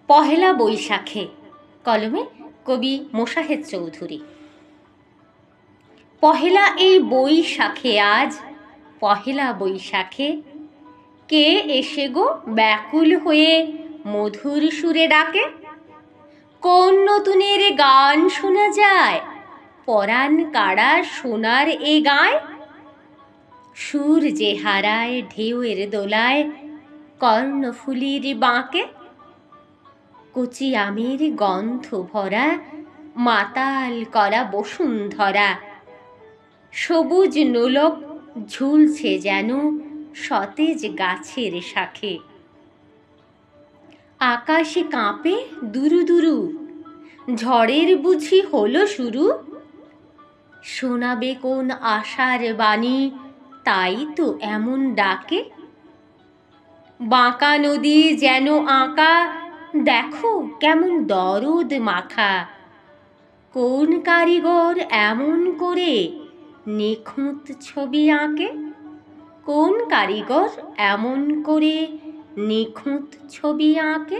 পহেলা বৈশাখে, কলমে কবি মোশাহেদ চৌধুরী। পহেলা এই বৈশাখে, আজ পহেলা বৈশাখে কে এসে গো ব্যাকুল হয়ে মধুর সুরে ডাকে? কোন নতুনের গান শোনা যায়, পরাণ কাড়া সোনার এ গায়? সুর যে হারায় ঢেউয়ের দোলায় কর্ণফুলির বাঁকে। কচি আমের গন্ধ ভরা মাতাল করা বসুন্ধরা, সবুজ নোলক ঝুলছে যেন সতেজ গাছের শাখে। আকাশে কাঁপে দুরু দুরু, ঝড়ের বুঝি হলো শুরু? শোনাবে কোন আশার বাণী, তাই তো এমন ডাকে। বাঁকা নদী যেন আঁকা, দেখো কেমন দরদ মাখা। কোন কারিগর এমন করে নিখুঁত ছবি আঁকে? কোন কারিগর এমন করে নিখুঁত ছবি আঁকে?